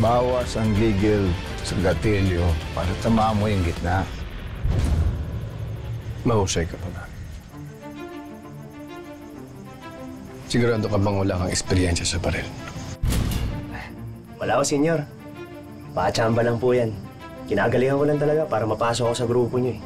Bawas ang gigil sa gatilyo para tamaan mo yung gitna. Mahusay ka pa na. Sigurado ka bang wala kang eksperyensya sa baril? Wala ko, senyor. Pakachamba lang po yan. Kinagalingan ko lang talaga para mapasok ako sa grupo niyo eh.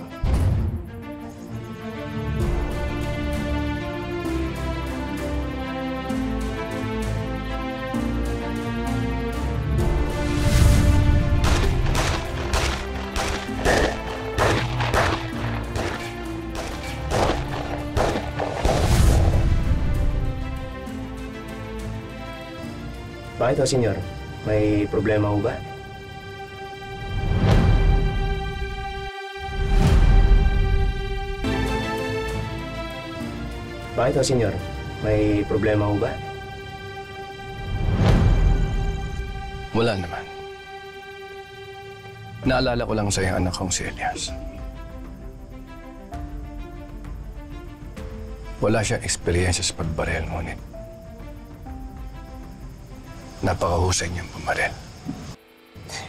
Bakit ho, senyor? May problema ho ba? Bakit ho, senyor? May problema ho ba? Wala naman. Naalala ko lang sa iyong anak kong si Elias. Wala siyang eksperyensya sa pagbaril, ngunit napakahusay niyang pumaril.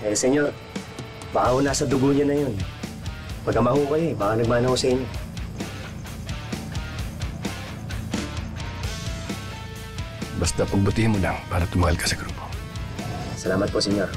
Eh, senyor, baka ho nasa dugo niya na yun. Pagkama ho kayo eh, baka nagmana ho sa inyo. Basta pagbutihin mo lang para tumagal ka sa grupo. Salamat po, senyor.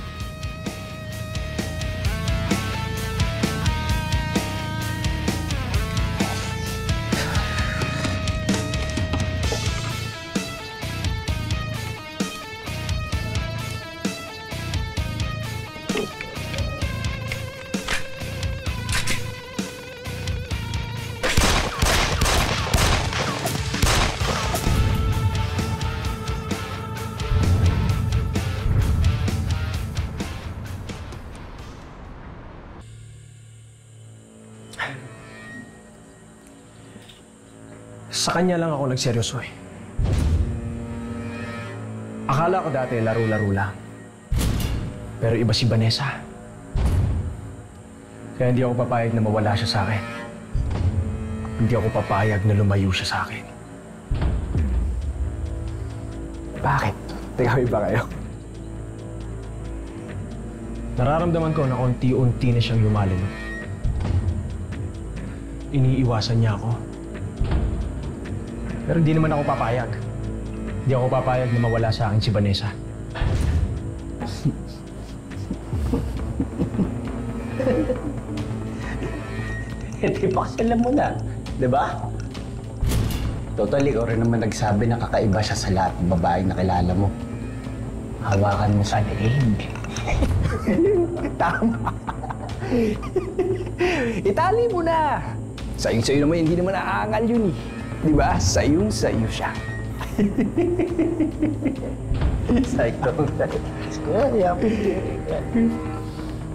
Sa kanya lang ako nagseryoso eh. Akala ko dati laro-laro lang. Pero iba si Vanessa. Kaya hindi ako papayag na mawala siya sa akin. Hindi ako papayag na lumayo siya sa akin. Bakit? Teka, iba kayo? Nararamdaman ko na unti-unti na siyang lumalim. Iniiwasan niya ako. Pero hindi naman ako papayag. Hindi ako papayag na mawala sa akin si Vanessa. Hindi pa kasi alam mo na, di ba? Totally, ikaw rin naman nagsabi na kakaiba siya sa lahat ng babaeng nakilala mo. Hawakan mo sa leeg. Tama. Itali mo na. Sayong-sayo naman, hindi naman naaangal yun eh. Di ba? Sayong-sayo siya. Sakto.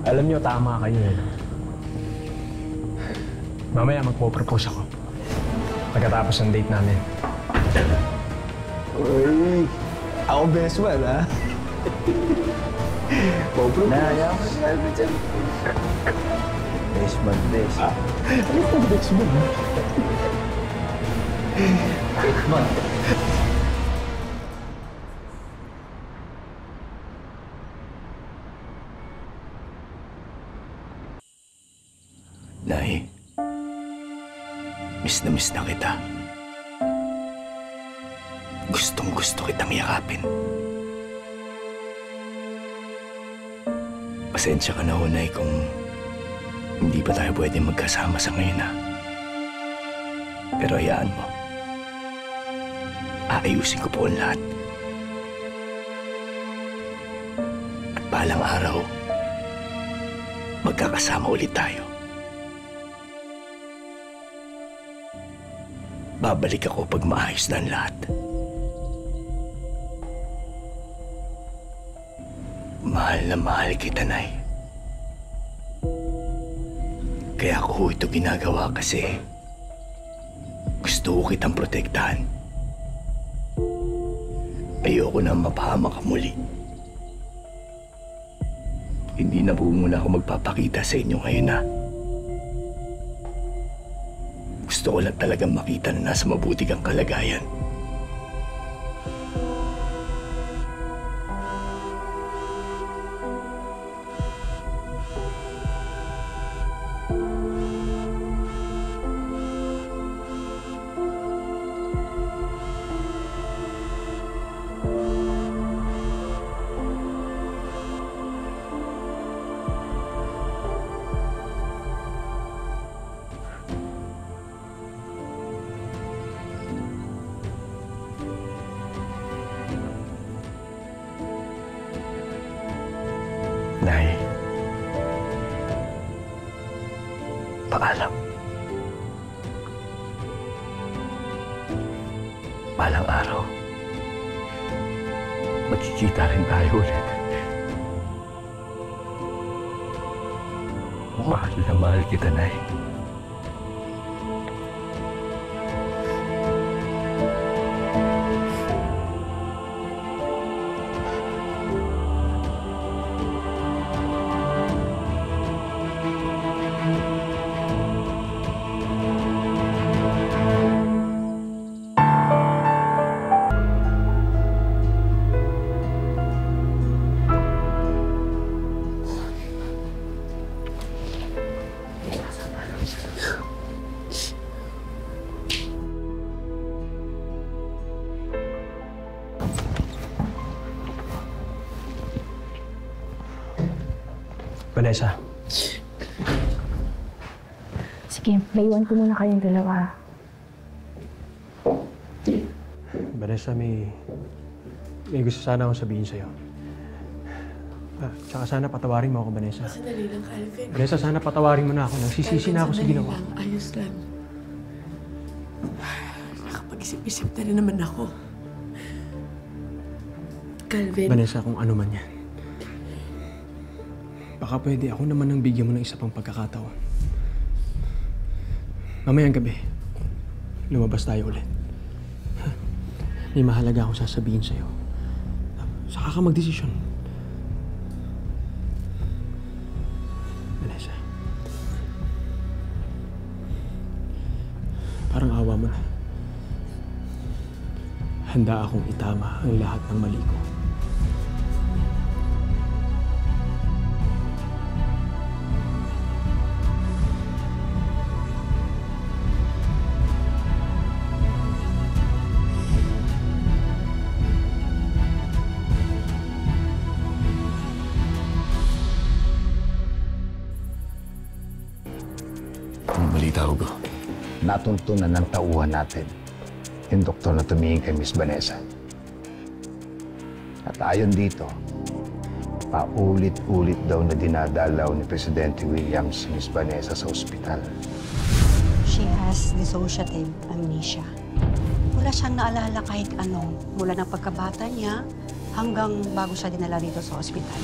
Alam niyo, tama kayo eh. Mamaya magpo-propose ako. Pagkatapos ng date namin. Uy, ako best man, ha? Po-propose? Naya mo siya dyan. Best man, best. Ano po best man? Best man. Nay, miss na kita. Gustong-gusto kitang yakapin. Pasensya ka na ho, Nay, kung hindi pa tayo pwede magkasama sa ngayon, ha? Pero hayaan mo. Aayusin ko po ang lahat. At balang araw, magkakasama ulit tayo. Babalik ako pag maayos na ang lahat. Mahal na mahal kita, Nay. Kaya ako ito ginagawa kasi gusto ko kitang protektahan. Ayoko na mapahamak ka muli. Hindi na po muna ako magpapakita sa inyo ngayon, ha? Gusto ko lang talagang makita na nasa mabuti kang kalagayan. paalam. Balang araw, magkikita rin tayo ulit. Mahal na mahal kita, Nay. Vanessa. Sige, maiwan ko muna kayong dalawa. Vanessa, may gusto sana akong sabihin sa'yo. Tsaka sana patawarin mo ako, Vanessa. Sandali lang, Calvin. Vanessa, sana patawarin mo na ako. Nagsisisi na ako sa ginawa. Lang. Ayos lang. Nakapag-isip-isip na rin naman ako. Calvin. Vanessa, kung ano man yan. Baka pwede ako naman ang bigyan mo ng isa pang pagkakataon. Mamayang gabi, lumabas tayo ulit. May mahalaga akong sasabihin sa'yo. Saka ka magdesisyon. Vanessa. Parang awa mo na. Handa akong itama ang lahat ng mali ko. Balita, Hugo. Natuntunan ng tauhan natin yung doktor na tumingin kay Miss Vanessa. At ayon dito, paulit-ulit daw na dinadalaw ni Presidente Williams si Miss Vanessa sa ospital. She has dissociative amnesia. Wala siyang naalala kahit ano mula ng pagkabata niya hanggang bago siya dinala dito sa ospital.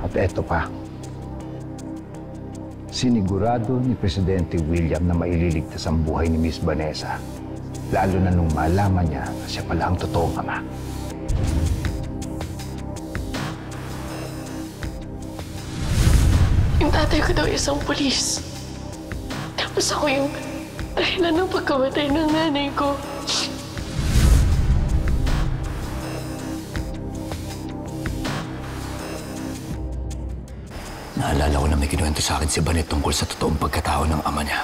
At eto pa, sinigurado ni Presidente William na maililigtas ang buhay ni Miss Vanessa, lalo na nung malaman niya na siya pala ang totoong ama. Yung tatay ko daw isang pulis. Tapos ako yung dahilan ng pagkamatay ng nanay ko. Naalala ko na may kinuwento sa akin si Banet tungkol sa totoong pagkatao ng ama niya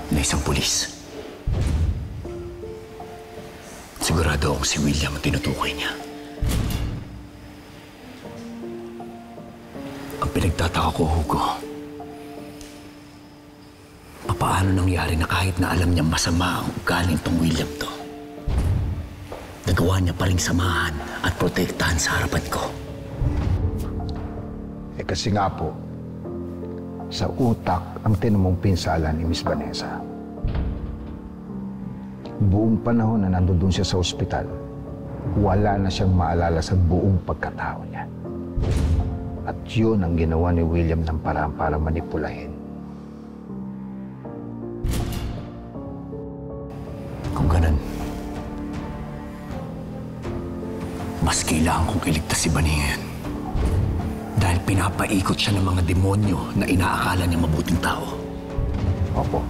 na isang pulis. Sigurado akong si William ang tinutukoy niya. Ang pinagtataka ko, Hugo, paano nangyari na kahit na alam niya masama ang ugali nitong William to, nagawa niya pa rin samahan at protektahan sa harapan ko. Kasi nga po, sa utak ang tinumong pinsala ni Miss Vanessa. Buong panahon na nandoon siya sa ospital, wala na siyang maalala sa buong pagkatao niya. At yun ang ginawa ni William ng paraan para manipulahin. Kung ganun, mas kailangan kong iligtas si Bani ngayon. Dahil pinapaikot siya ng mga demonyo na inaakala niya mabuting tao. Opo.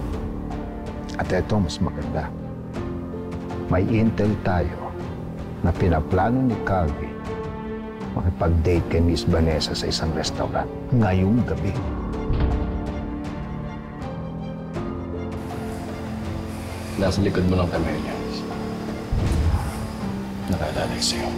At eto mas maganda. May intel tayo na pinaplano ni Calvin makipag-date kay Miss Vanessa sa isang restaurant ngayong gabi. Nasa likod mo ng kamay niya. Nakaalala ko sa'yo.